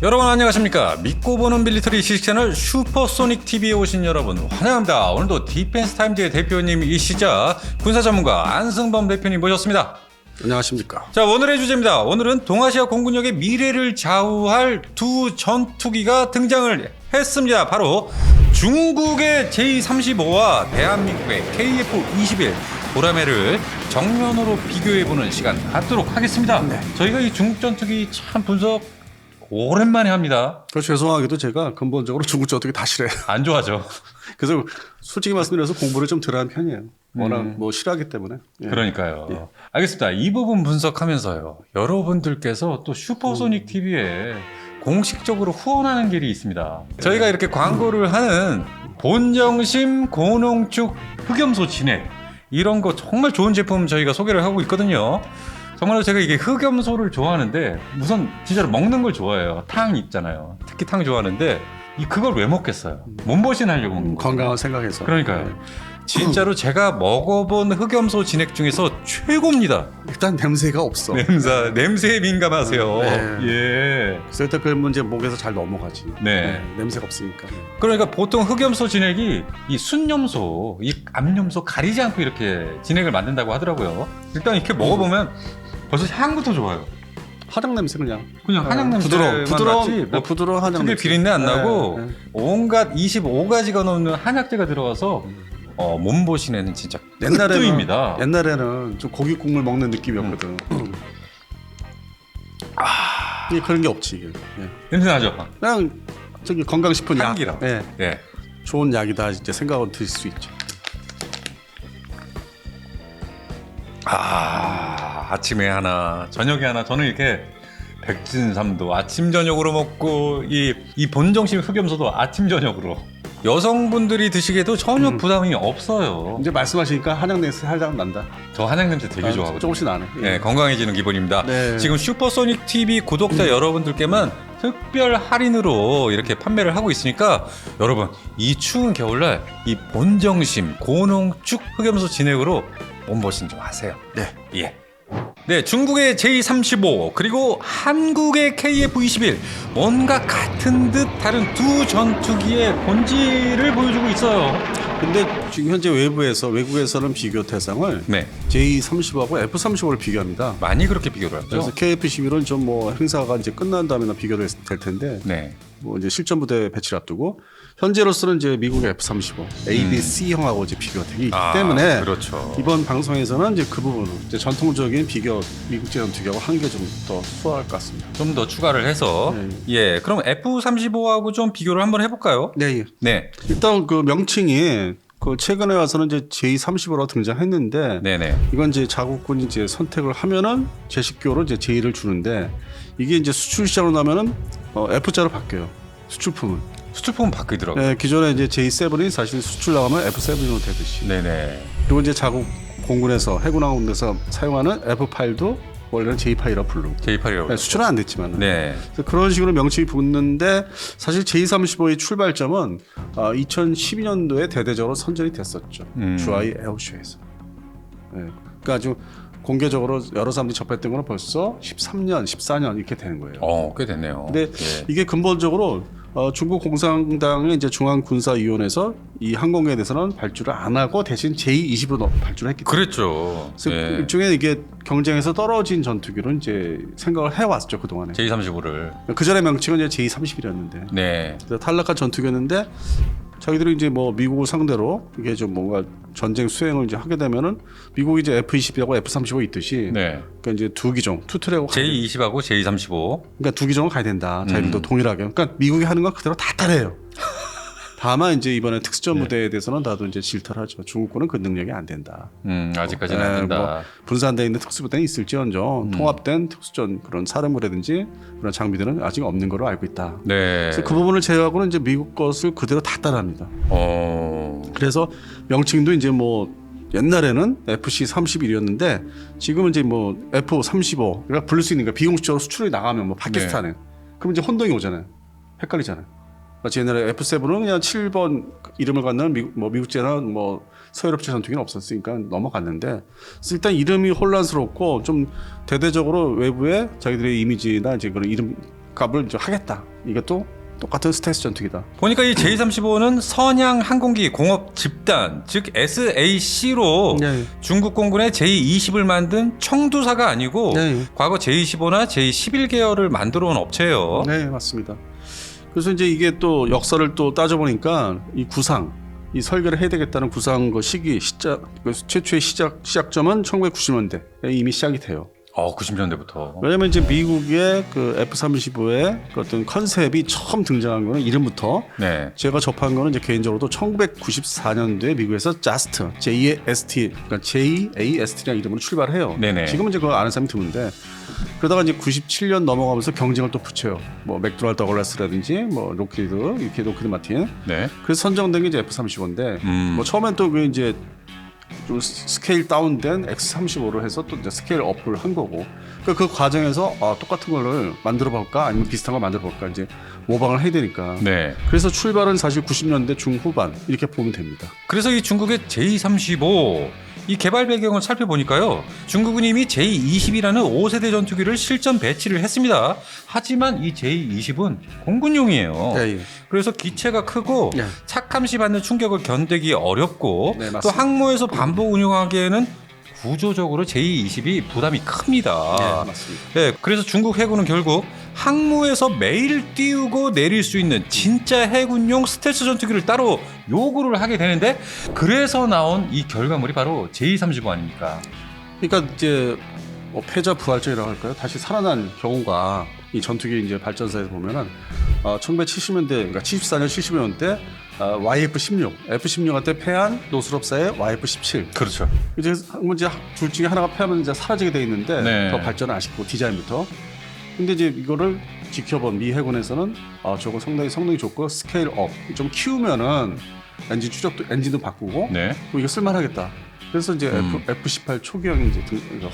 여러분 안녕하십니까. 믿고 보는 밀리터리 지식 채널 슈퍼소닉 TV에 오신 여러분 환영합니다. 오늘도 디펜스 타임즈의 대표님이시자 군사 전문가 안승범 대표님 모셨습니다. 안녕하십니까. 자, 오늘의 주제입니다. 오늘은 동아시아 공군력의 미래를 좌우할 두 전투기가 등장을 했습니다. 바로 중국의 J-35와 대한민국의 KF-21 보라매를 정면으로 비교해보는 시간 갖도록 하겠습니다. 네. 저희가 이 중국 전투기 참 분석 오랜만에 합니다. 죄송하게도 제가 근본적으로 중국 전투기 다 싫어해요. 안 좋아하죠. 그래서 솔직히 말씀드려서 공부를 좀 덜 하는 편이에요. 워낙 뭐 싫어하기 때문에. 예. 그러니까요. 예. 알겠습니다. 이 부분 분석하면서요. 여러분들께서 또 슈퍼소닉 TV에 공식적으로 후원하는 길이 있습니다. 저희가 이렇게 광고를 하는 본정심 고농축 흑염소 진액 이런 거 정말 좋은 제품 저희가 소개를 하고 있거든요. 정말로 제가 이게 흑염소를 좋아하는데 우선 진짜로 먹는 걸 좋아해요. 탕 있잖아요. 특히 탕 좋아하는데 그걸 왜 먹겠어요? 몸보신 하려고 먹는 거예요. 건강한 생각에서. 그러니까요. 예. 진짜로 제가 먹어본 흑염소 진액 중에서 최고입니다. 일단 냄새가 없어. 냄새에 민감하세요. 네. 예. 그래서 일단 그 문제 목에서 잘 넘어가지. 네. 냄새가 없으니까. 그러니까 보통 흑염소 진액이 이 순염소, 이 암염소 가리지 않고 이렇게 진액을 만든다고 하더라고요. 일단 이렇게 먹어보면 벌써 향부터 좋아요. 한약 냄새 그냥. 한약 냄새만 부드러운 나지. 부드러운 한약 특유의 냄새. 비린내 안 네, 나고 네. 온갖 25가지가 넘는 한약재가 들어가서 몸보신에는 진짜 옛날에는 끝입니다. 좀 고기 국물 먹는 느낌이었거든. 이게 그런 게 없지 이게. 예. 냄새 나죠? 그냥 저기 건강식품 약. 향기랑. 예. 예. 좋은 약이다 이제 생각은 드실 수 있죠. 아침에 하나, 저녁에 하나. 저는 이렇게 백진삼도 아침 저녁으로 먹고 이 본정심 흑염소도 아침 저녁으로. 여성분들이 드시기에도 전혀 부담이 없어요. 이제 말씀하시니까 한약 냄새 살짝 난다. 저 한약 냄새 되게 좋아하거든요. 조금씩 나네. 네, 건강해지는 기분입니다. 네. 지금 슈퍼소닉 TV 구독자 여러분들께만 특별 할인으로 이렇게 판매를 하고 있으니까 여러분 이 추운 겨울날 이 본정심 고농축 흑염소 진액으로 몸보신 좀 하세요. 네. 예. 네, 중국의 J-35 그리고 한국의 KF-21 뭔가 같은 듯 다른 두 전투기의 본질을 보여주고 있어요. 근데 지금 현재 외국에서는 비교 대상을 네, J-30하고 F-35를 비교합니다. 많이 그렇게 비교를 하죠. 그래서 KF-21은 좀 뭐 행사가 이제 끝난 다음에나 비교될 텐데 네, 뭐 이제 실전 부대 배치를 앞두고 현재로서는 이제 미국의 F-35 ADC형하고 이제 비교가 되기 때문에 그렇죠. 이번 방송에서는 이제 그 부분으로 이제 전통적인 비교 미국제 전투기하고 한 개 좀 더 수월할 것 같습니다. 좀 더 추가를 해서 네. 예, 그럼 F-35하고 좀 비교를 한번 해볼까요? 네. 예. 네, 일단 그 명칭이 그 최근에 와서는 이제 J-35라고 등장했는데 네네. 이건 이제 자국군이 이제 선택을 하면은 제식교로 이제 J를 주는데 이게 이제 수출 시장으로 나면은 F자로 바뀌어요. 수출품은. 수출품은 바뀌더라고요. 네, 기존에 이제 J7이 사실 수출 나가면 F7으로 되듯이. 네네. 그리고 이제 자국 공군에서 해군항공에서 사용하는 F8도 원래는 J8이라고 부르고. J8이라고. 네, 수출은 안 됐지만. 네. 그런 식으로 명칭이 붙는데 사실 J-35의 출발점은 2012년도에 대대적으로 선전이 됐었죠. 주하이 에어쇼에서. 네. 그러니까 아주 공개적으로 여러 사람들이 접했던 거는 벌써 13년, 14년 이렇게 되는 거예요. 꽤 됐네요. 근데 예. 이게 근본적으로 중국 공산당의 이제 중앙군사위원회에서 이 항공기에 대해서는 발주를 안 하고 대신 J-20으로 발주를 했기 때문에. 그랬죠. 그래서 예. 일종의 이게 경쟁에서 떨어진 전투기로 이제 생각을 해왔죠 그 동안에. J-35를. 그 전에 명칭은 이제 J-30이었는데 네. 탈락한 전투기였는데 자기들이 이제 뭐 미국을 상대로 이게 좀 뭔가 전쟁 수행을 이제 하게 되면은 미국이 이제 F-22하고 F-35 있듯이 네. 그러니까 이제 두 기종 투트랙하고 J-20하고 J-35. 그러니까 두 기종을 가야 된다. 자기들도 동일하게. 그러니까 미국이 하는 거 그대로 다 따라해요. 다만 이제 이번에 특수전 부대에 대해서는 나도 이제 질타하죠. 중국군은 그 능력이 안 된다. 아직까지는 안 된다. 뭐 분산되어 있는 특수부대는 있을지언정 통합된 특수전 그런 사령부라든지 그런 장비들은 아직 없는 걸로 알고 있다. 네. 그래서 그 부분을 제외하고는 이제 미국 것을 그대로 다 따라합니다. 어. 그래서 명칭도 이제 뭐 옛날에는 FC-31이었는데 지금은 이제 뭐 F-35 그러니까 부를 수 있는 거 비공식적으로 수출이 나가면 뭐 파키스탄에 그럼 이제 혼동이 오잖아요. 헷갈리잖아요. 마치 옛날에 F7은 그냥 7번 이름을 갖는 미국제나 뭐 서유럽제 전투기는 없었으니까 넘어갔는데 그래서 일단 이름이 혼란스럽고 좀 대대적으로 외부에 자기들의 이미지나 이제 그런 이름 값을 이제 하겠다. 이것도 똑같은 스텔스 전투기다. 보니까 이 J-35는 선양 항공기 공업 집단, 즉 SAC로 네. 중국 공군의 J-20을 만든 청두사가 아니고 네. 과거 J-15나 J-11 계열을 만들어 온 업체예요. 네, 맞습니다. 그래서 이제 이게 또 역사를 또 따져보니까 이 구상, 이 설계를 해야 되겠다는 구상 그 시기 시작 그 최초의 시작점은 1990년대에 이미 시작이 돼요. 90년대부터. 왜냐면 이제 미국의 그 F-35의 그 어떤 컨셉이 처음 등장한 거는 이름부터 네. 제가 접한 거는 이제 개인적으로도 1994년도에 미국에서 JAST, JAST, 그러니까 JAST라는 이름으로 출발해요. 네네. 지금은 이제 그걸 아는 사람이 드문데 그러다가 이제 97년 넘어가면서 경쟁을 또 붙여요. 뭐 맥도날드 더글라스라든지 뭐 로키드 이렇게 로키드 마틴. 네. 그래서 선정된 게 이제 F-35인데 뭐 처음엔 또 그 이제 좀 스케일 다운된 X-35를 해서 또 이제 스케일 업을 한 거고 그 과정에서 똑같은 거를 만들어 볼까 아니면 비슷한 걸 만들어 볼까 이제 모방을 해야 되니까 네. 그래서 출발은 사실 90년대 중후반 이렇게 보면 됩니다. 그래서 이 중국의 J-35 이 개발 배경을 살펴보니까요. 중국은 이미 J-20이라는 5세대 전투기를 실전 배치를 했습니다. 하지만 이 J-20은 공군용이에요. 예. 그래서 기체가 크고 예. 착함시 받는 충격을 견디기 어렵고 네, 또 맞습니다. 항모에서 반복 운용하기에는 구조적으로 J-20이 부담이 큽니다. 네, 맞습니다. 네, 그래서 중국 해군은 결국 항모에서 매일 띄우고 내릴 수 있는 진짜 해군용 스텔스 전투기를 따로 요구를 하게 되는데 그래서 나온 이 결과물이 바로 J-35 아닙니까? 그러니까 이제 뭐 패자 부활전이라고 할까요? 다시 살아난 경우가 이 전투기 이제 발전사에서 보면은 1970년대 그러니까 74년 70년대 YF-16, F-16한테 패한 노스럽사의 YF-17. 그렇죠. 이제 둘 중에 하나가 패하면 이제 사라지게 돼 있는데 네. 더 발전을 안 시키고 디자인부터. 근데 이제 이거를 지켜본 미 해군에서는 저거 상당히 성능이 좋고 스케일 업 좀 키우면은 엔진 추적도 엔진도 바꾸고 네. 이거 쓸만하겠다. 그래서 이제 F-18 초기형 이제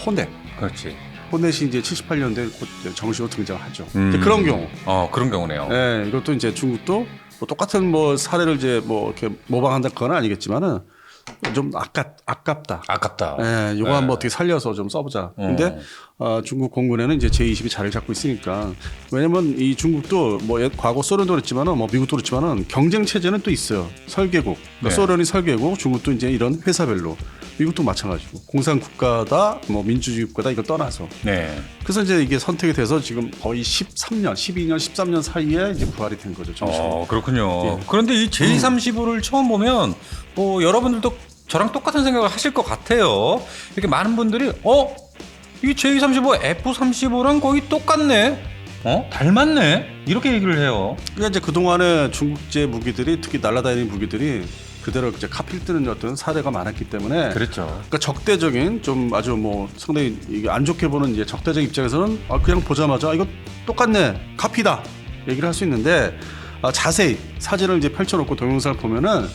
호넷. 그렇지. 호넷이 이제 78년도에 곧 정식으로 등장하죠. 이제 그런 경우. 그런 경우네요. 네, 이것도 이제 중국도 뭐 똑같은 뭐 사례를 이제 뭐 이렇게 모방한다 그건 아니겠지만은 좀 아깝다. 아깝다. 네, 이거 한번 어떻게 살려서 좀 써보자. 근데 중국 공군에는 이제 J-20이 자리를 잡고 있으니까 왜냐면 이 중국도 뭐 과거 소련도 그랬지만은 뭐 미국도 그랬지만은 경쟁 체제는 또 있어요. 설계국. 그러니까 네. 소련이 설계국, 중국도 이제 이런 회사별로. 미국도 마찬가지고 공산 국가다, 뭐 민주주의 국가다 이걸 떠나서. 네. 그래서 이제 이게 선택이 돼서 지금 거의 13년, 12년, 13년 사이에 이제 부활이 된 거죠. 정식으로. 그렇군요. 예. 그런데 이 J-35를 처음 보면 뭐 여러분들도 저랑 똑같은 생각을 하실 것 같아요. 이렇게 많은 분들이 이 J-35 F-35랑 거의 똑같네. 닮았네. 이렇게 얘기를 해요. 그러니까 이제 그 동안에 중국제 무기들이 특히 날아다니는 무기들이 그대로 이제 카피를 뜨는 어떤 사례가 많았기 때문에. 그랬죠. 그러니까 적대적인 좀 아주 뭐 상당히 이게 안 좋게 보는 이제 적대적 입장에서는 그냥 보자마자 이거 똑같네, 카피다 얘기를 할 수 있는데 자세히 사진을 이제 펼쳐놓고 동영상을 보면은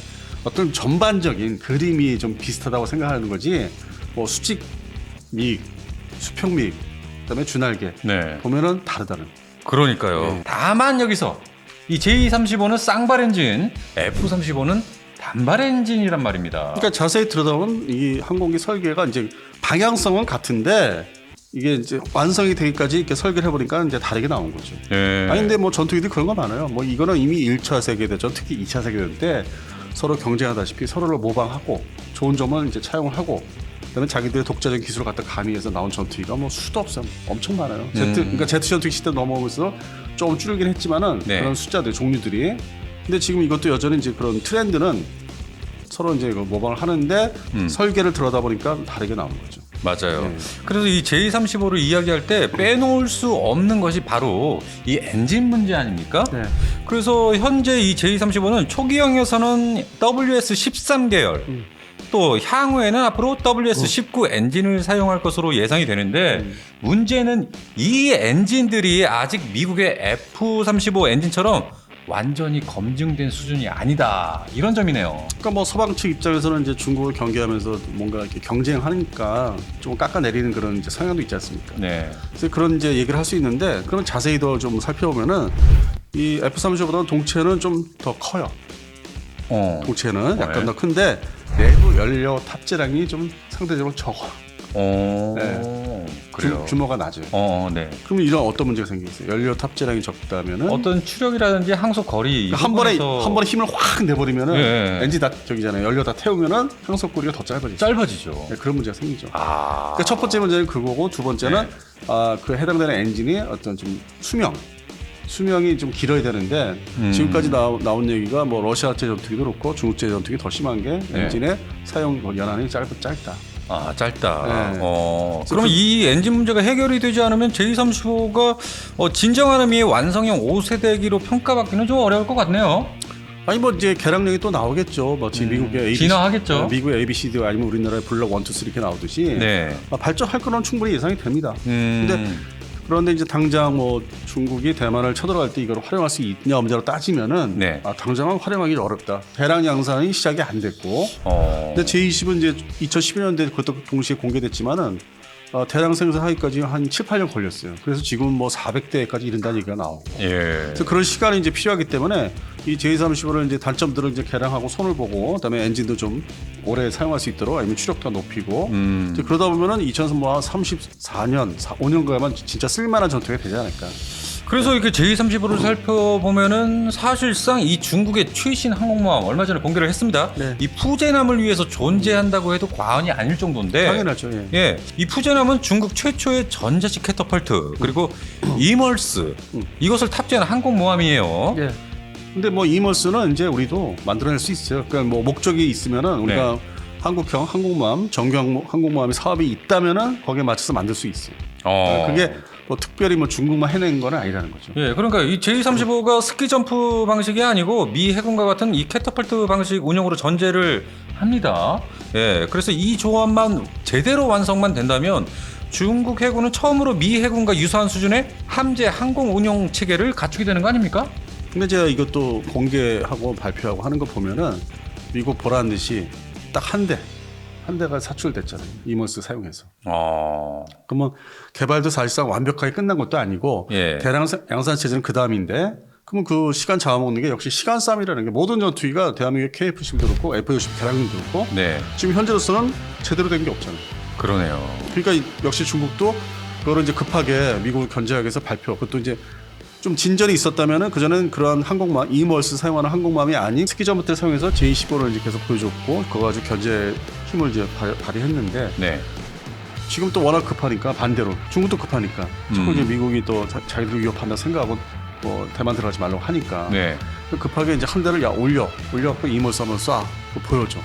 어떤 전반적인 그림이 좀 비슷하다고 생각하는 거지. 뭐 수직 미익, 수평 미익, 그다음에 주날개 네. 보면은 다르다는. 그러니까요. 네. 다만 여기서 이 J-35는 쌍발 엔진, F-35는 단발 엔진이란 말입니다. 그러니까 자세히 들여다보면 이 항공기 설계가 이제 방향성은 같은데 이게 이제 완성이 되기까지 이렇게 설계를 해보니까 이제 다르게 나온 거죠. 네. 아니 근데 뭐 전투기들이 그런 거 많아요. 뭐 이거는 이미 1차 세계대전 특히 2차 세계대전 때 서로 경쟁하다시피 서로를 모방하고 좋은 점은 이제 차용을 하고 그다음에 자기들의 독자적인 기술을 갖다 가미해서 나온 전투기가 뭐 수도 없어요. 엄청 많아요. 그러니까 제트 전투기 시대 넘어오면서 조금 줄긴 했지만은 네. 그런 숫자들 종류들이. 근데 지금 이것도 여전히 이제 그런 트렌드는 서로 이제 모방을 하는데 설계를 들여다 보니까 다르게 나오는 거죠. 맞아요. 네. 그래서 이 J-35를 이야기할 때 빼놓을 수 없는 것이 바로 이 엔진 문제 아닙니까? 네. 그래서 현재 이 J-35는 초기형에서는 WS-13 계열 또 향후에는 앞으로 WS-19 엔진을 사용할 것으로 예상이 되는데 문제는 이 엔진들이 아직 미국의 F-35 엔진처럼 완전히 검증된 수준이 아니다. 이런 점이네요. 그러니까 뭐 서방 측 입장에서는 이제 중국을 경계하면서 뭔가 이렇게 경쟁하니까 좀 깎아내리는 그런 이제 성향도 있지 않습니까? 네. 그래서 그런 이제 얘기를 할 수 있는데 그런 자세히 더 좀 살펴보면은 이 F-35보다는 동체는 좀 더 커요. 동체는 약간 네. 더 큰데 내부 연료 탑재량이 좀 상대적으로 적어. 네. 그래요. 규모가 낮아요. 네. 그러면 이런 어떤 문제가 생기겠어요? 연료 탑재량이 적다면은 어떤 추력이라든지 항속 거리 이 한 번에 부분에서 힘을 확 내버리면은 예. 엔진 다 저기잖아요. 연료 다 태우면은 항속거리가 더 짧아지죠. 짧아지죠. 네, 그런 문제가 생기죠. 아. 그러니까 첫 번째 문제는 그거고 두 번째는 네. 그 해당되는 엔진이 어떤 좀 수명이 좀 길어야 되는데 지금까지 나온 얘기가 뭐 러시아제 전투기도 그렇고 중국제 전투기 더 심한 게 네. 엔진의 사용 연한이 짧다. 아, 짧다. 네. 그러면 이 엔진 문제가 해결이 되지 않으면 J35가 진정한 의미의 완성형 5세대기로 평가받기는 좀 어려울 것 같네요. 아니 뭐 이제 개량력이 또 나오겠죠. 뭐 지금 미국의 ABC, 진화하겠죠. 미국의 ABCD 아니면 우리나라의 블록 1, 2, 3 이렇게 나오듯이 네. 발전할 거는 충분히 예상이 됩니다. 그런데 이제 당장 뭐 중국이 대만을 쳐들어갈 때 이걸 활용할 수 있냐 없냐로 따지면은 네. 당장은 활용하기 어렵다. 대량 양산이 시작이 안 됐고, 근데 J20은 이제 2012년도에 그것도 동시에 공개됐지만은 대량 생산하기까지 한 7, 8년 걸렸어요. 그래서 지금 뭐 400대까지 이른다는 얘기가 나오고. 예. 그래서 그런 시간이 이제 필요하기 때문에 이 J35를 이제 단점들을 이제 개량하고 손을 보고, 그다음에 엔진도 좀 오래 사용할 수 있도록 아니면 추력도 높이고. 이제 그러다 보면은 2034년, 5년가만 진짜 쓸만한 전투가 되지 않을까. 그래서 이렇게 J35를 살펴보면은 사실상 이 중국의 최신 항공모함 얼마 전에 공개를 했습니다. 네. 이 푸제남을 위해서 존재한다고 해도 과언이 아닐 정도인데. 당연하죠. 예. 예, 이 푸제남은 중국 최초의 전자식 캐터펄트 그리고 이멀스 이것을 탑재한 항공모함이에요. 예. 근데 뭐 이멀스는 이제 우리도 만들어낼 수 있어요. 그러니까 뭐 목적이 있으면은 우리가 한국형 항공모함, 정규 항공모함의 사업이 있다면은 거기에 맞춰서 만들 수 있어요. 그게 뭐 특별히 뭐 중국만 해낸 건 아니라는 거죠. 예, 그러니까 이 J35가 스키 점프 방식이 아니고 미 해군과 같은 이 캐터펄트 방식 운영으로 전제를 합니다. 예, 그래서 이 조합만 제대로 완성만 된다면 중국 해군은 처음으로 미 해군과 유사한 수준의 함재 항공 운영 체계를 갖추게 되는 거 아닙니까? 근데 제가 이것도 공개하고 발표하고 하는 거 보면은 미국 보란 듯이 딱 한 대가 사출됐잖아요. 이멀스 사용해서. 그러면 개발도 사실상 완벽하게 끝난 것도 아니고 예. 대량 양산 체제는 그 다음인데 그러면 그 시간 잡아먹는 게 역시 시간 싸움이라는 게 모든 전투기가 대한민국의 KF-15도 그렇고 F-60 개량도 그렇고 네, 지금 현재로서는 제대로 된 게 없잖아요. 그러네요. 그러니까 역시 중국도 그거를 이제 급하게 미국을 견제하기 위해서 그것도 이제 좀 진전이 있었다면은 그전엔 그러한 항공모함 이멀스 사용하는 항공모함이 아닌 스키저부터 사용해서 J15를 이제 계속 보여줬고 그거 가지고 견제 힘을 이제 발휘했는데 네, 지금 또 워낙 급하니까 반대로 중국도 급하니까 자꾸 이제 미국이 또 자기들 위협한다 생각하고 뭐 대만 들어가지 말라고 하니까 네. 급하게 이제 한 대를 올려갖고 이멀스 한번 쏴 보여줘.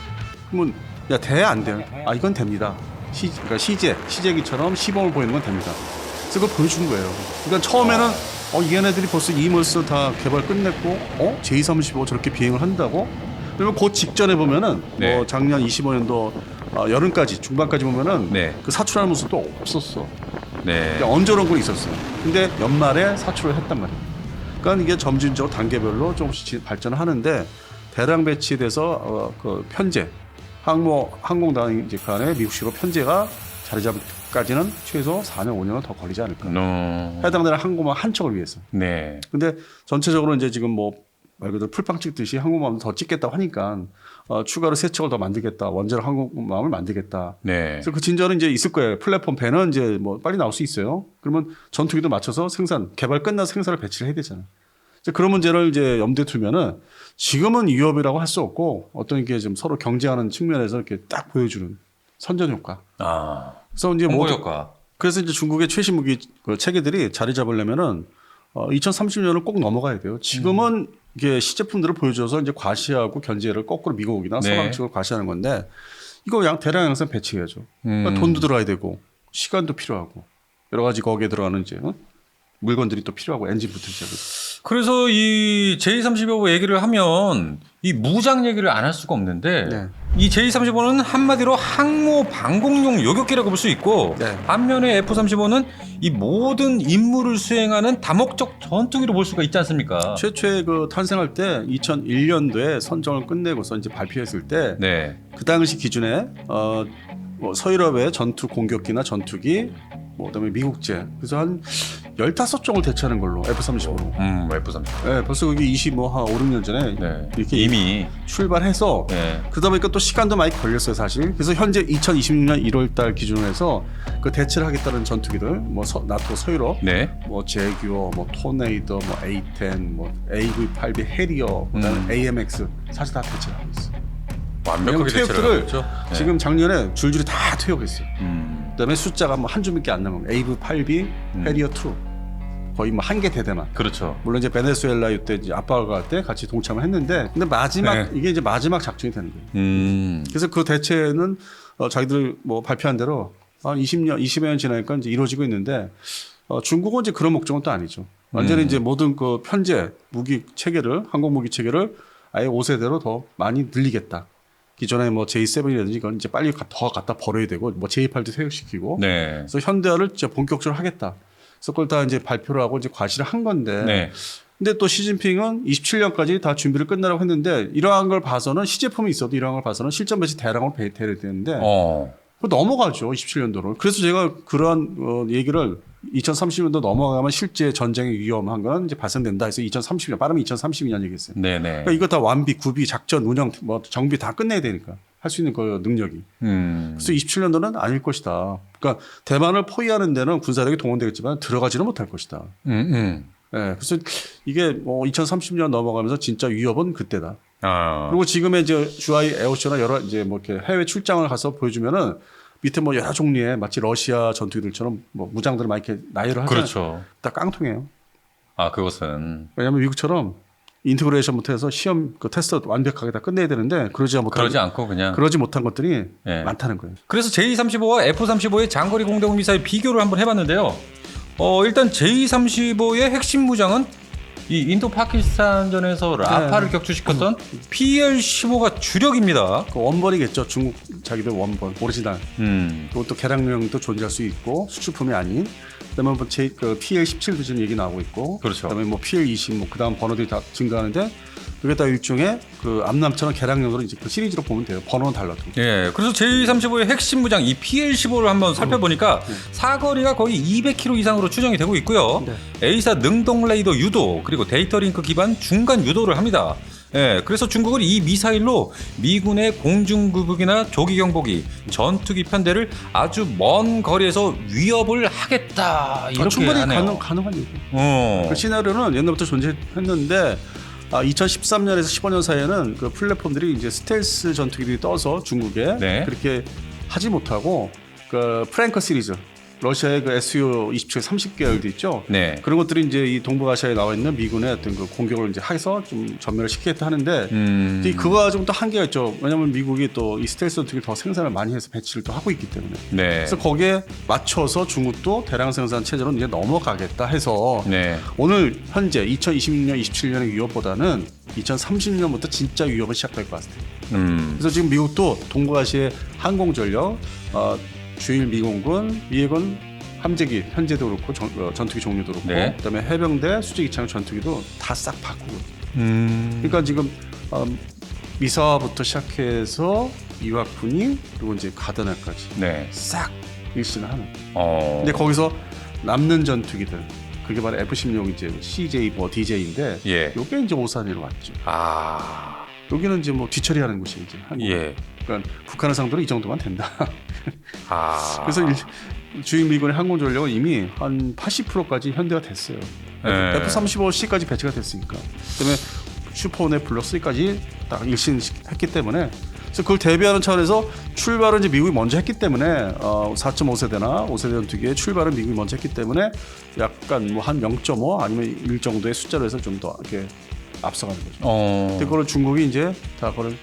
그러면 야 돼 안 돼요? 이건 됩니다. 그러니까 시제기처럼 시범을 보이는 건 됩니다. 그래서 그걸 보여준 거예요. 그러니까 처음에는 얘네들이 벌써 이멀스 다 개발 끝냈고 J35 저렇게 비행을 한다고? 그러면 그 직전에 보면은 네. 뭐 작년 25년도 여름까지 중반까지 보면은 네. 그 사출하는 모습도 없었어. 네. 그냥 얹어놓은 건 있었어요. 근데 연말에 사출을 했단 말이에요. 그러니까 이게 점진적으로 단계별로 조금씩 발전을 하는데 대량 배치돼서 그 편제 항공단 간의 미국식으로 편제가 자리 잡을까지는 최소 4년 5년은 더 걸리지 않을까. 해당되는 항공모함 한 척을 위해서. 네. 근데 전체적으로 이제 지금 뭐 말 그대로 풀빵 찍듯이 항공모함을 더 찍겠다고 하니까 추가로 세 척을 더 만들겠다. 원자로 항공모함을 만들겠다. 네. 그래서 그 진전은 이제 있을 거예요. 플랫폼 배는 이제 뭐 빨리 나올 수 있어요. 그러면 전투기도 맞춰서 개발 끝나서 생산을 배치를 해야 되잖아요. 그런 문제를 이제 염두에 두면은 지금은 위협이라고 할 수 없고 어떤 게 좀 서로 경쟁하는 측면에서 이렇게 딱 보여주는 선전 효과. 그래서 이제 홍보 효과. 그래서 이제 중국의 최신 무기 그 체계들이 자리 잡으려면은 2030년을 꼭 넘어가야 돼요. 지금은 이게 시제품들을 보여줘서 이제 과시하고 견제를 거꾸로 미국이나 서방 측을 과시하는 건데 이거 대량 양산 배치해야죠. 그러니까 돈도 들어야 되고 시간도 필요하고 여러 가지 거기에 들어가는 이제 물건들이 또 필요하고 엔진부터 시작해서. 그래서 이 J35 얘기를 하면 이 무장 얘기를 안 할 수가 없는데 네. 이 J35는 한마디로 항모 방공용 요격기라고 볼 수 있고 네. 반면에 F-35는 이 모든 임무를 수행하는 다목적 전투기로 볼 수가 있지 않습니까? 최초에 그 탄생할 때 2001년도에 선정을 끝내고서 이제 발표했을 때 네. 그 당시 기준에 뭐 서유럽의 전투 공격기나 전투기 그다음에 미국제 그래서 한 15종을 대체하는 걸로 F-35로. F-35. 네, 벌써 그게 5, 6년 전에 네. 이렇게 이미 출발해서 네. 그러다 보니까 또 시간도 많이 걸렸어요 사실. 그래서 현재 2026년 1월달 기준으로 해서 그 대체를 하겠다는 전투기들, 뭐 나토 서유럽, 네. 뭐 제규어, 뭐 토네이더, 뭐 A-10, 뭐 AV-8B 해리어, 그다음에 AMX 사실 다 대체를 하고 있어. 완벽하게 대체를 하고 있죠. 네. 지금 작년에 줄줄이 다 퇴역했어요. 그다음에 숫자가 뭐 한 줄밖에 안 남은 AV-8B 해리어 2 거의 뭐 한 개 대대만. 그렇죠. 물론 이제 베네수엘라 이때 이제 아빠가 갈 때 같이 동참을 했는데, 근데 마지막 네. 이게 이제 마지막 작전이 되는 거예요. 그래서 그 대체는 자기들 뭐 발표한 대로 한 20여 년 지나니까 이제 이루어지고 있는데, 중국은 이제 그런 목적은 또 아니죠. 완전히 이제 모든 그 현재 무기 체계를, 항공 무기 체계를 아예 5세대로 더 많이 늘리겠다. 기존에 뭐 J7이라든지 이건 이제 빨리 더 갖다 버려야 되고, 뭐 J8도 퇴역시키고, 네. 그래서 현대화를 진짜 본격적으로 하겠다. 그래서 그걸 다 이제 발표를 하고 이제 과시를 한 건데, 네. 근데 또 시진핑은 27년까지 다 준비를 끝내라고 했는데, 이러한 걸 봐서는 시제품이 있어도 이러한 걸 봐서는 실전 배치 대량으로 배태를 되는데, 그거 넘어가죠 27년도를. 그래서 제가 그러한 얘기를 2030년도 넘어가면 실제 전쟁의 위험한 건 이제 발생된다 해서 2030년, 빠르면 2032년 얘기했어요. 네네. 그러니까 이거 다 완비, 구비, 작전, 운영, 뭐 정비 다 끝내야 되니까 할 수 있는 그 능력이. 그래서 27년도는 아닐 것이다. 그러니까 대만을 포위하는 데는 군사력이 동원되겠지만 들어가지는 못할 것이다. 네, 그래서 이게 뭐 2030년 넘어가면서 진짜 위협은 그때다. 그리고 지금의 이제 주하이 에어쇼나 여러 이제 뭐 이렇게 해외 출장을 가서 보여주면은 밑에 뭐 여러 종류의 마치 러시아 전투기들처럼 뭐 무장들을 막 이렇게 나열을 하잖아요. 그렇죠. 다 깡통이에요. 아, 그것은. 왜냐하면 미국처럼 인테그레이션부터 해서 시험 그 테스트 완벽하게 다 끝내야 되는데 그러지 않고 그냥. 그러지 못한 것들이 네. 많다는 거예요. 그래서 J-35와 F-35의 장거리 공대공 미사일 비교를 한번 해봤는데요. 일단 J-35의 핵심 무장은 이 인도 파키스탄전에서 라파를 격추시켰던 PL-15가 주력입니다. 그 원본이겠죠. 중국 자기들 원본 오리지널. 그것도 개량용도 존재할 수 있고 수출품이 아닌. 그다음에 뭐 그 PL-17도 지금 얘기 나오고 있고. 그렇죠. 그다음에 뭐 PL-20, 뭐 그다음 번호들이 다 증가하는데 그게 다 일종의 그 암남처럼 개량용으로 이제 그 시리즈로 보면 돼요. 번호는 달라도. 예, 그래서 J-35의 핵심 무장 이 PL-15를 한번 살펴보니까 사거리가 거의 200km 이상으로 추정이 되고 있고요. 네. A사 능동 레이더 유도 그리고 데이터 링크 기반 중간 유도를 합니다. 예, 그래서 중국은 이 미사일로 미군의 공중구북이나 조기 경보기, 전투기 편대를 아주 먼 거리에서 위협을 하겠다 이렇게 충분히 하네요. 가능한 얘기. 그 시나리오는 옛날부터 존재했는데 2013년에서 15년 사이에는 그 플랫폼들이 이제 스텔스 전투기들이 떠서 중국에 네. 그렇게 하지 못하고 그 프랭커 시리즈 러시아의 그 SU-27 30계열도 있죠. 네. 그런 것들이 이제 이 동북아시아에 나와 있는 미군의 어떤 그 공격을 이제 해서 좀 전멸을 시키겠다 하는데 이제 그거가 좀 또 한계가 있죠. 왜냐하면 미국이 또 이 스텔스 전투기를 더 생산을 많이 해서 배치를 또 하고 있기 때문에. 네. 그래서 거기에 맞춰서 중국도 대량 생산 체제로 이제 넘어가겠다 해서 네. 오늘 현재 2026년, 27년의 위협보다는 2030년부터 진짜 위협이 시작될 것 같아요. 그래서 지금 미국도 동북아시아의 항공전력, 주일 미공군, 미해군 함재기 현재도 그렇고 전투기 종류도 그렇고 네. 그다음에 해병대 수직이창 전투기도 다 싹 바꾸고. 그러니까 지금 미사부터 시작해서 이와쿠니 그리고 이제 가드나까지 네. 싹 일신을 하는. 근데 거기서 남는 전투기들 그게 바로 F-16 이제 CJ 뭐 DJ인데 예. 요게 이제 오산으로 왔죠. 아. 여기는 이제 뭐 뒤처리하는 곳이 이제 한국. 예. 그러니까 북한을 상대로 이 정도만 된다. 아. 그래서 주인 미군의 항공 전력은 이미 한 80%까지 현대화 됐어요. 네. F-35C까지 배치가 됐으니까. 그다음에 슈퍼네플러3까지 딱 일신했기 때문에. 그래서 그걸 대비하는 차원에서 출발은 이제 미국이 먼저 했기 때문에 4.5세대나 5세대 전투기의 출발은 미국이 먼저 했기 때문에 약간 뭐 한 0.5 아니면 1 정도의 숫자로 해서 좀 더 이렇게 앞서가는 거죠. 근데 그걸 중국이 이제 다 그걸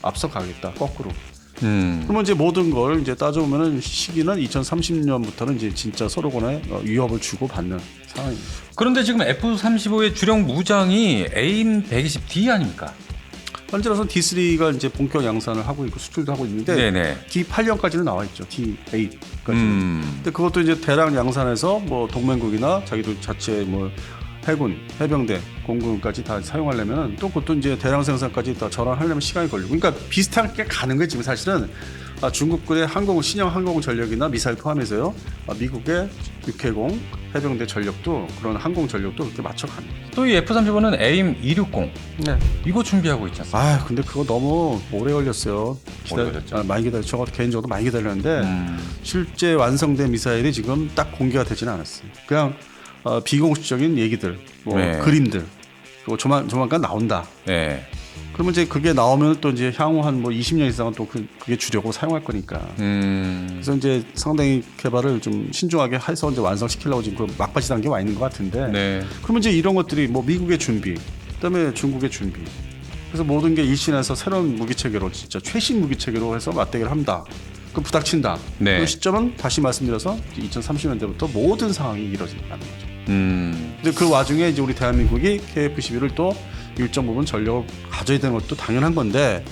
앞서가겠다 거꾸로. 그러면 이제 모든 걸 이제 따져보면은 시기는 2030년부터는 이제 진짜 서로 간에 위협을 주고 받는 상황입니다. 그런데 지금 F-35의 주력 무장이 AIM 120D 아닙니까? 현재로서 D3가 이제 본격 양산을 하고 있고 수출도 하고 있는데 네네. D8년까지는 나와 있죠. D8까지. 근데 그것도 이제 대량 양산해서 뭐 동맹국이나 자기들 자체 뭐 해군, 해병대, 공군까지 다 사용하려면 또 그것도 이제 대량 생산까지 다 전환하려면 시간이 걸리고. 그러니까 비슷하게 가는 거예요. 지금 사실은 중국군의 신형 항공 전력이나 미사일 포함해서요. 미국의 육해공 해병대 전력도 그런 항공 전력도 그렇게 맞춰갑니다. 또 이 F-35는 AIM 260 네. 이거 준비하고 있지 않습니까? 근데 그거 너무 오래 걸렸어요. 오래 걸렸죠. 많이 기다렸죠. 저 개인적으로 많이 기다렸는데 실제 완성된 미사일이 지금 딱 공개가 되지는 않았어요. 그냥 비공식적인 얘기들, 뭐 네. 그림들, 그리고 조만간 나온다. 네. 그러면 이제 그게 나오면 또 이제 향후 한 뭐 20년 이상은 또 그게 주력으로 사용할 거니까. 그래서 이제 상당히 개발을 좀 신중하게 해서 이제 완성시키려고 지금 그 막바지 단계에 와 있는 것 같은데. 네. 그러면 이제 이런 것들이 뭐 미국의 준비, 그다음에 중국의 준비. 그래서 모든 게 일신해서 새로운 무기 체계로 진짜 최신 무기 체계로 해서 맞대결을 한다. 그 부닥친다. 네. 그 시점은 다시 말씀드려서 2030년대부터 모든 상황이 이루어진다는 거죠. 근데 그 와중에 이제 우리 대한민국이 KF-11을 또 일정 부분 전력을 가져야 되는 것도 당연한 건데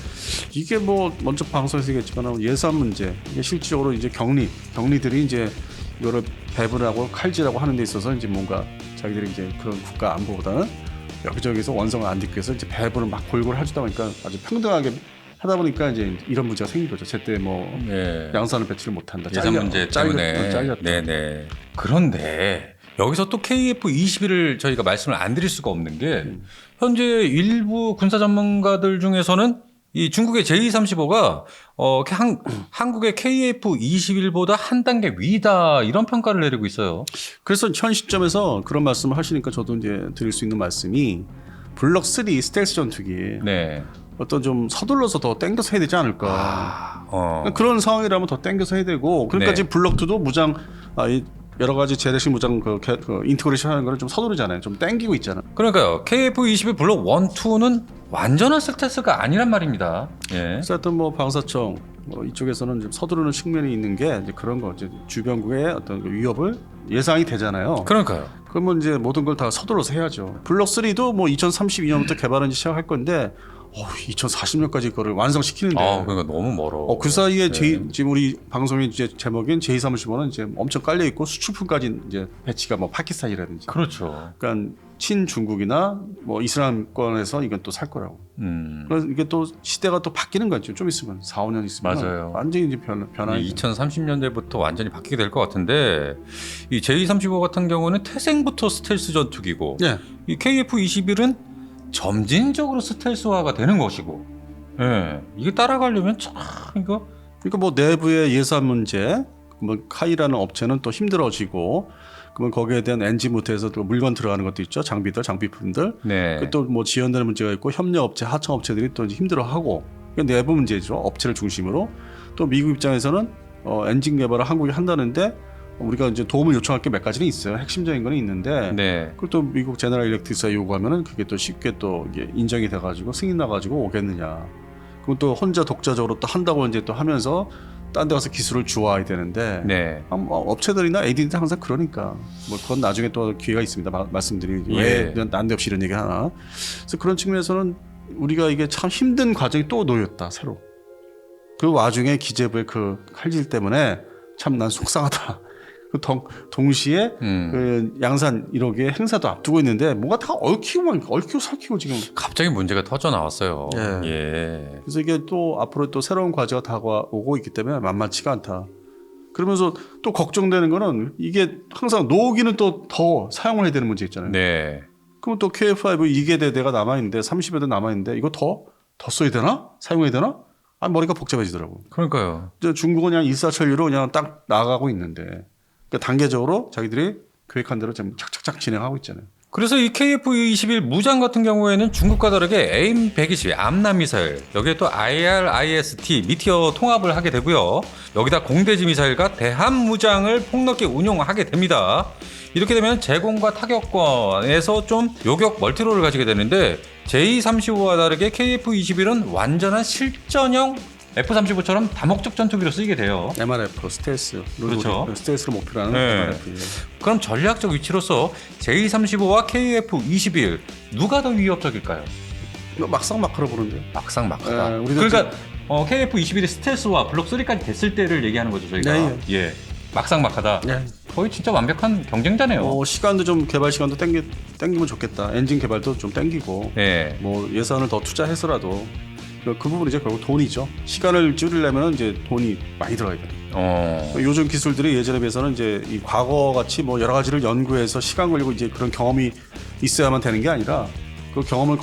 이게 뭐 먼저 방송에서 얘기했지만 예산 문제, 이게 실질적으로 이제 격리들이 이제 이거를 배분하고 칼질하고 하는 데 있어서 이제 뭔가 자기들이 이제 그런 국가 안보보다는 여기저기서 원성을 안 딛기 위해서 이제 배분을 막 골고루 해주다 보니까 아주 평등하게 하다 보니까 이제 이런 문제가 생긴 거죠. 제때 뭐 네. 양산을 배치를 못한다. 예산 문제 때문에. 잘렸다. 네네. 그런데 여기서 또 KF-21을 저희가 말씀을 안 드릴 수가 없는 게 현재 일부 군사 전문가들 중에서는 이 중국의 제235가 한국의 KF-21보다 한 단계 위다 이런 평가를 내리고 있어요. 그래서 현 시점에서 그런 말씀을 하시니까 저도 이제 드릴 수 있는 말씀이 블록 3 스텔스 전투기 네. 어떤 좀 서둘러서 더 땡겨서 해야 되지 않을까. 그런 상황이라면 더 땡겨서 해야 되고 그러니까 네. 지금 블록 2도 무장 여러 가지 재래식 무장 그 인테그레이션 하는 거는 좀 서두르잖아요. 좀 땡기고 있잖아. 그러니까요. KF-21 블록 1, 2는 완전한 스텔스가 아니란 말입니다. 예. 그래서 하여튼 뭐 방사청 이쪽에서는 좀 서두르는 측면이 있는 게 이제 그런 거 이제 주변국의 어떤 그 위협을 예상이 되잖아요. 그러니까요. 그러면 이제 모든 걸 다 서둘러서 해야죠. 블록 3도 뭐 2032년부터 개발은 이제 시작할 건데 2040년까지 그거를 완성시키는데. 그러니까 너무 멀어. 그 사이에 네. 지금 우리 방송의 이제 제목인 J35는 이제 엄청 깔려 있고 수출품까지 이제 배치가 뭐 파키스탄이라든지. 그렇죠. 그러니까 친중국이나 뭐 이슬람권에서 이건 또 살 거라고. 그래서 이게 또 시대가 또 바뀌는 거죠. 좀 있으면 4, 5년 있으면 맞아요. 완전히 이제 변화이. 2030년대부터 완전히 바뀌게 될 것 같은데 이 J-35 같은 경우는 태생부터 스텔스 전투기고 네. 이 KF-21은 점진적으로 스텔스화가 되는 것이고, 예, 이게 따라가려면 참 이거 그러니까 뭐 내부의 예산 문제, 뭐 카이라는 업체는 또 힘들어지고, 그러면 거기에 대한 엔진부터해서 또 물건 들어가는 것도 있죠. 장비품들. 네. 또 뭐 지연되는 문제가 있고 협력업체, 하청업체들이 또 이제 힘들어하고 내부 문제죠. 업체를 중심으로. 또 미국 입장에서는 엔진 개발을 한국이 한다는데 우리가 이제 도움을 요청할 게 몇 가지는 있어요. 핵심적인 거는 있는데 네. 그걸 또 미국 제너럴 일렉트릭스가 요구하면은 그게 또 쉽게 또 이게 인정이 돼가지고 승인 나가지고 오겠느냐. 그럼 또 혼자 독자적으로 또 한다고 이제 또 하면서 딴 데 가서 기술을 주워야 되는데 네. 업체들이나 AD&D는 항상 그러니까 뭐 그건 나중에 또 기회가 있습니다. 말씀드리기 예. 왜 난데없이 이런 얘기 하나. 그래서 그런 측면에서는 우리가 이게 참 힘든 과정이 또 놓였다 새로. 그 와중에 기재부의 그 칼질 때문에 참 난 속상하다. 동시에 그 양산 1호기의 행사도 앞두고 있는데 뭔가 다 얽히고 설키고 지금 갑자기 문제가 터져 나왔어요. 예. 예. 그래서 이게 또 앞으로 또 새로운 과제가 다가오고 있기 때문에 만만치가 않다. 그러면서 또 걱정되는 거는 이게 항상 노기는 또 더 사용을 해야 되는 문제 있잖아요. 네. 그럼 또 KF5 2개 대대가 남아있는데 30여 대 남아있는데 이거 더 써야 되나? 사용해야 되나? 머리가 복잡해지더라고. 그러니까요. 중국은 그냥 일사천리로 그냥 딱 나가고 있는데 그러니까 단계적으로 자기들이 계획한 대로 좀 착착착 진행하고 있잖아요. 그래서 이 KF-21 무장 같은 경우에는 중국과 다르게 AIM 120 암람 미사일, 여기에 또 IRIS-T 미티어 통합을 하게 되고요. 여기다 공대지 미사일과 대함 무장을 폭넓게 운용하게 됩니다. 이렇게 되면 제공과 타격권에서 좀 요격 멀티롤을 가지게 되는데 J-35와 다르게 KF-21은 완전한 실전형 F-35처럼 다목적 전투기로 쓰이게 돼요. MRF 스텔스. 그렇죠. 스텔스를 목표로 하는 네. MRF. 그럼 전략적 위치로서 J-35와 KF-21 누가 더 위협적일까요? 이거 막상막하로 보는데. 막상막하다. 네, 우리도 그러니까 KF-21의 스텔스와 블록 3까지 됐을 때를 얘기하는 거죠 저희가. 네, 예. 막상막하다. 네. 거의 진짜 완벽한 경쟁자네요. 시간도 좀 개발 시간도 땡기면 좋겠다. 엔진 개발도 좀 땡기고. 네. 뭐 예산을 더 투자해서라도 그 부분이 이제 결국 돈이죠. 시간을 줄이려면 이제 돈이 많이 들어가야 돼요. 요즘 기술들이 예전에 비해서는 이제 이 과거 같이 뭐 여러 가지를 연구해서 시간 걸리고 이제 그런 경험이 있어야만 되는 게 아니라 그 경험을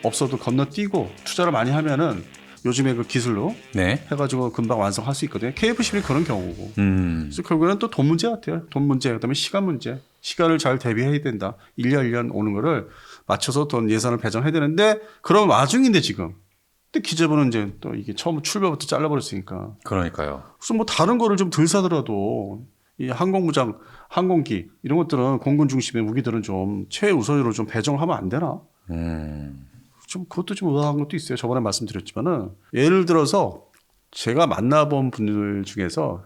없어도 건너뛰고 투자를 많이 하면은 요즘에 그 기술로 네. 해가지고 금방 완성할 수 있거든요. KF11이 그런 경우고. 그래서 결국에는 또 돈 문제 같아요. 돈 문제, 그다음에 시간 문제. 시간을 잘 대비해야 된다. 1년 1년 오는 거를 맞춰서 돈 예산을 배정해야 되는데 그런 와중인데 지금. 근데 기재부는 이제 또 이게 처음 출발부터 잘라버렸으니까. 그러니까요. 그래서 뭐 다른 거를 좀 덜 사더라도 이 항공무장, 항공기 이런 것들은 공군 중심의 무기들은 좀 최우선으로 좀 배정하면 안 되나? 좀 그것도 좀 의아한 것도 있어요. 저번에 말씀드렸지만은 예를 들어서 제가 만나본 분들 중에서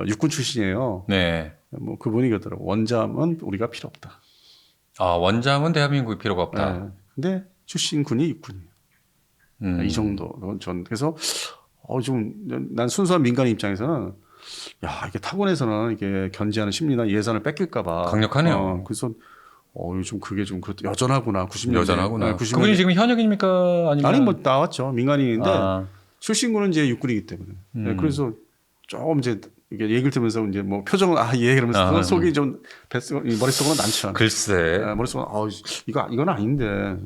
육군 출신이에요. 네. 뭐 그분이 그러더라고. 원잠은 우리가 필요 없다. 아, 원잠은 대한민국이 필요가 없다. 네. 근데 출신 군이 육군이에요. 이 정도 전 그래서 좀 난 순수한 민간인 입장에서는 야 이게 타군에서는 이게 견제하는 심리나 예산을 뺏길까봐 강력하네요. 그래서 요즘 그게 좀 여전하구나 90년대 여전하구나. 90년대. 그분이 지금 현역입니까? 아니면 아니 뭐 나왔죠 민간인인데 아. 출신군은 이제 육군이기 때문에 네, 그래서 조금 이제 이게 얘기를 들으면서 이제 뭐 표정은 예 그러면서 속이 좀 머릿속으로 난처한. 글쎄. 머릿속은 이건 아닌데.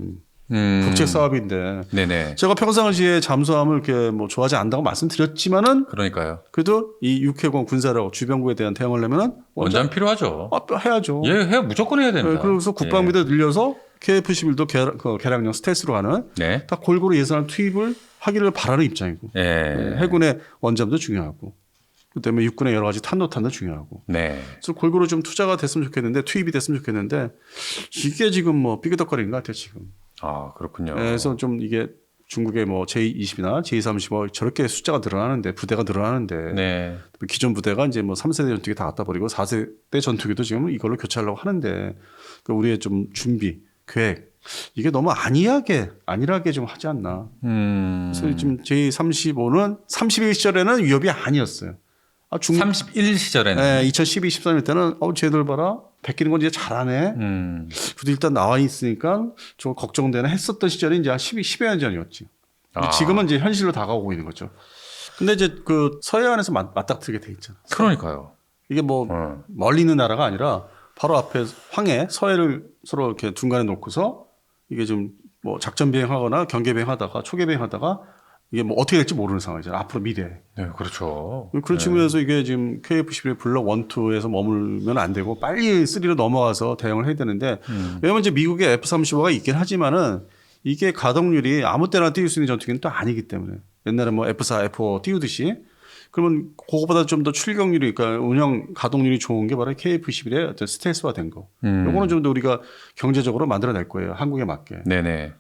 국제 사업인데. 네네. 제가 평상시에 잠수함을 이렇게 뭐 좋아하지 않는다고 말씀드렸지만은 그러니까요. 그래도 이 육해공 군사력 주변국에 대한 대응을 하려면은 원잠 필요하죠. 해야죠. 예, 무조건 해야 됩니다. 네, 그래서 국방비도 늘려서 KF-11도 개량형 스텔스로 하는 네. 다 골고루 예산을 투입을 하기를 바라는 입장이고 네. 해군의 원잠도 중요하고 그다음에 육군의 여러 가지 탄도탄도 중요하고 네. 그래서 골고루 좀 투자가 됐으면 좋겠는데 투입이 됐으면 좋겠는데 이게 지금 뭐 삐그덕거리는 것 같아요 지금. 아, 그렇군요. 그래서 좀 이게 중국의 뭐 J-20이나 J-35 저렇게 숫자가 늘어나는데 부대가 늘어나는데 네. 기존 부대가 이제 뭐 3세대 전투기 다 갖다 버리고 4세대 전투기도 지금 이걸로 교체하려고 하는데 그러니까 우리의 좀 준비 계획 이게 너무 안일하게 좀 하지 않나. 그래서 지금 J-35는 31 시절에는 위협이 아니었어요. 31 시절에는. 네, 2012, 13일 때는 쟤들 봐라. 베끼는 건 이제 잘하네. 그래도 일단 나와 있으니까 좀 걱정되나 했었던 시절이 이제 한 10여 년 전이었지. 지금은 이제 현실로 다가오고 있는 거죠. 근데 이제 그 서해안에서 맞닥뜨리게 돼 있잖아. 그러니까요. 이게 뭐 멀리 있는 나라가 아니라 바로 앞에 황해, 서해를 서로 이렇게 중간에 놓고서 이게 좀 뭐 작전 비행하거나 경계 비행하다가 초계 비행하다가 이게 뭐 어떻게 될지 모르는 상황이잖아요. 앞으로 미래. 네, 그렇죠. 그런 측면에서 이게 지금 KF-11 블록 1, 2에서 머물면 안 되고 빨리 3로 넘어가서 대응을 해야 되는데 왜냐면 이제 미국의 F-35가 있긴 하지만은 이게 가동률이 아무 때나 띄울 수 있는 전투기는 또 아니기 때문에 옛날에 뭐 F-4, F-5 띄우듯이 그러면 그거보다 좀 더 출격률이 그러니까 운영 가동률이 좋은 게 바로 KF-11의 어떤 스텔스화된 거. 요거는 좀 더 우리가 경제적으로 만들어낼 거예요. 한국에 맞게. 네네.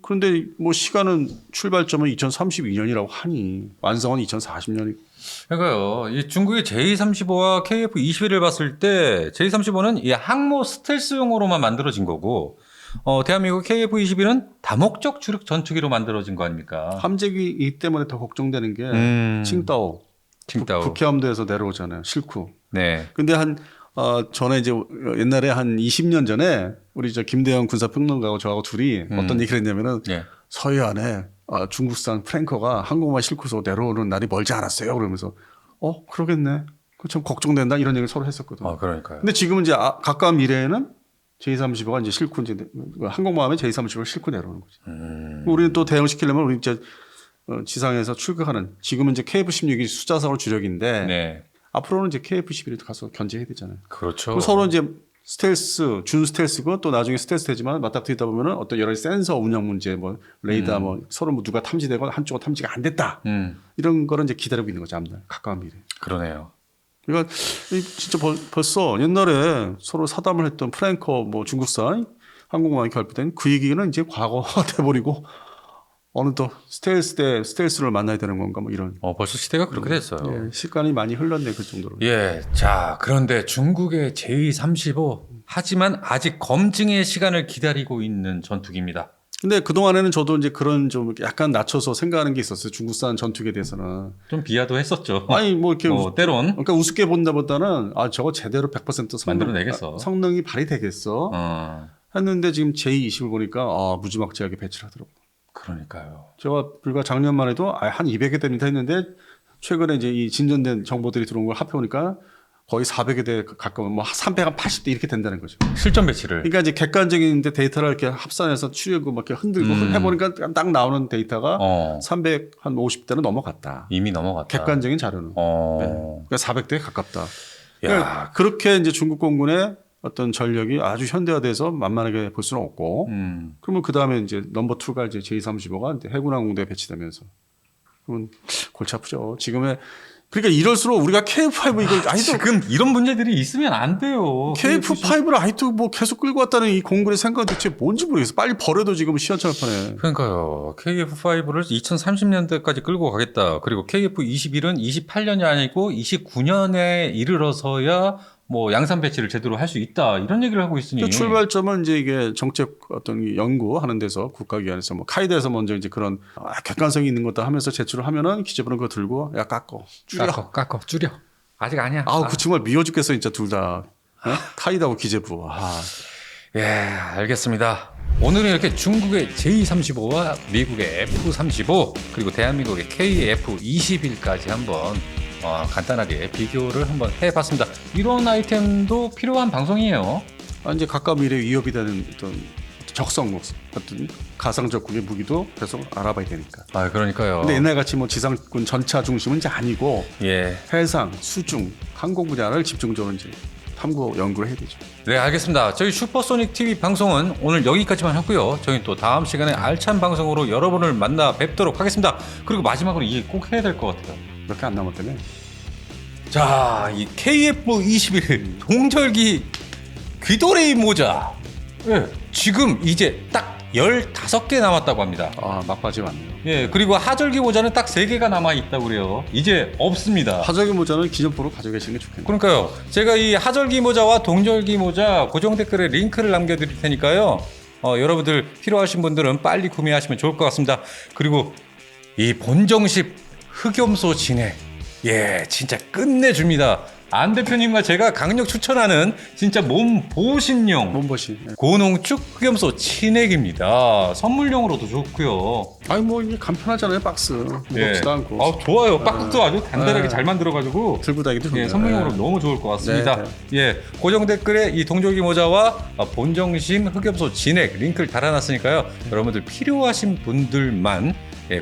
그런데 뭐 시간은 출발점은 2032년이라고 하니 완성은 2040년이고. 그러니까요. 이 중국의 J-35와 KF-21을 봤을 때 J-35는 이 항모 스텔스용으로만 만들어진 거고 대한민국 KF-21은 다목적 주력 전투기로 만들어진 거 아닙니까? 함재기 때문에 더 걱정되는 게 칭다오. 북해함도에서 내려오잖아요. 실쿠. 네. 근데 전에 이제 옛날에 한 20년 전에 우리 김대영 군사평론가하고 저하고 둘이 어떤 얘기를 했냐면은 네. 서해안에 중국산 프랭커가 항공모함 싣고서 내려오는 날이 멀지 않았어요. 그러면서 그러겠네. 그 참 걱정된다 이런 얘기를 서로 했었거든. 그러니까요. 근데 지금은 이제 가까운 미래에는 J-35가 이제 싣고 이제 항공모함에 J-35를 싣고 내려오는 거지. 우리는 또 대응시키려면 우리 이제 지상에서 출격하는 지금은 이제 KF-16이 수자사로 주력인데 네. 앞으로는 이제 KF-11도 가서 견제해야 되잖아요. 그렇죠. 그럼 서로 이제 스텔스, 준 스텔스고 또 나중에 스텔스 되지만 맞닥뜨리다 보면은 어떤 여러 가지 센서 운영 문제, 뭐 레이더, 뭐 서로 뭐 누가 탐지되고 한쪽은 탐지가 안 됐다. 이런 거를 이제 기다리고 있는 거죠. 앞날 가까운 미래. 그러네요. 그러니까 진짜 벌써 옛날에 서로 사담을 했던 프랭커, 뭐 중국산 항공모함이 결핍된 그 얘기는 이제 과거가 돼버리고 어느덧 스텔스 대 스텔스를 만나야 되는 건가 뭐 이런. 벌써 시대가 그렇게 됐어요. 예, 시간이 많이 흘렀네 그 정도로. 예. 자, 그런데 중국의 J-35 하지만 아직 검증의 시간을 기다리고 있는 전투기입니다. 근데 그동안에는 저도 이제 그런 좀 약간 낮춰서 생각하는 게 있었어요. 중국산 전투기에 대해서는. 좀 비하도 했었죠. 아니 뭐 이렇게 때론 그러니까 우습게 본다보다는 저거 제대로 100% 만들어내겠어. 성능이 발휘되겠어. 했는데 지금 J-20을 보니까 무지막지하게 배치를 하더라고. 그러니까요. 제가 불과 작년만 해도 한 200여 대미터 했는데 최근에 이제 이 진전된 정보들이 들어온 걸 합해보니까 거의 400여 대 가까운 뭐 380대 이렇게 된다는 거죠. 실전 배치를. 그러니까 이제 객관적인 데이터를 이렇게 합산해서 추리고 막 이렇게 흔들고 해보니까 딱 나오는 데이터가 350대는 넘어갔다. 이미 넘어갔다. 객관적인 자료는. 그러니까 400대에 가깝다. 야. 그러니까 그렇게 이제 중국 공군의 어떤 전력이 아주 현대화돼서 만만하게 볼 수는 없고, 그러면 그 다음에 이제 넘버 2가 이제 J-35가 해군항공대에 배치되면서, 그러면 골치 아프죠. 지금의 그러니까 이럴수록 우리가 KF5 이걸 아직도 지금 이런 문제들이 있으면 안 돼요. KF5를 아직도 뭐 계속 끌고 왔다는 이 공군의 생각은 대체 뭔지 모르겠어. 빨리 버려도 지금 시원찮을 그러니까요. KF5를 2030년대까지 끌고 가겠다. 그리고 KF21은 28년이 아니고 29년에 이르러서야 뭐 양산 배치를 제대로 할 수 있다. 이런 얘기를 하고 있으니. 그러니까 출발점은 이제 이게 정책 어떤 연구하는 데서 국가기관에서 뭐 카이드에서 먼저 이제 그런 객관성이 있는 것도 하면서 제출을 하면은 기재부는 그거 들고 야 깎어 줄여. 깎어 줄여. 아직 아니야. 그 정말 미워 죽겠어 진짜 둘 다. 카이드하고 기재부. 예, 알겠습니다. 오늘은 이렇게 중국의 J-35와 미국의 F-35 그리고 대한민국의 KF-21까지 한번 간단하게 비교를 한번 해봤습니다. 이런 아이템도 필요한 방송이에요. 이제 가까운 미래에 위협이 되는 어떤 적성 같은 가상적국의 무기도 계속 알아봐야 되니까. 그러니까요. 근데 옛날같이 뭐 지상군 전차 중심은 이제 아니고 예. 해상, 수중, 항공 분야를 집중적으로 이제 탐구 연구를 해야 되죠. 네, 알겠습니다. 저희 슈퍼소닉 TV 방송은 오늘 여기까지만 하고요. 저희는 또 다음 시간에 알찬 방송으로 여러분을 만나 뵙도록 하겠습니다. 그리고 마지막으로 이게 꼭 해야 될 것 같아요. 몇 개 안 남았다며. 자, 이 KF-21 동절기 귀도레이 모자. 예, 지금 이제 딱 15개 남았다고 합니다. 막바지 왔네요. 예, 그리고 하절기 모자는 딱 3개가 남아 있다고 그래요. 이제 없습니다. 하절기 모자는 기존포로 가져가시는 게 좋겠네요. 그러니까요. 제가 이 하절기 모자와 동절기 모자 고정 댓글에 링크를 남겨드릴 테니까요. 여러분들 필요하신 분들은 빨리 구매하시면 좋을 것 같습니다. 그리고 이 본정식 흑염소 진액. 예, 진짜 끝내줍니다. 안 대표님과 제가 강력 추천하는 진짜 몸보신용 몸보신. 고농축 흑염소 진액입니다. 선물용으로도 좋고요. 뭐 이게 간편하잖아요. 박스 무겁지도 않고. 좋아요. 박스도 아주 단단하게 잘 만들어가지고 들고 다니기도 좋네요. 예, 선물용으로 너무 좋을 것 같습니다. 네. 예, 고정 댓글에 이 동절기 모자와 본정심 흑염소 진액 링크를 달아놨으니까요. 여러분들 필요하신 분들만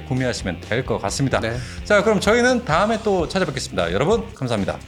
구매하시면 될 것 같습니다. 네. 자, 그럼 저희는 다음에 또 찾아뵙겠습니다. 여러분 감사합니다.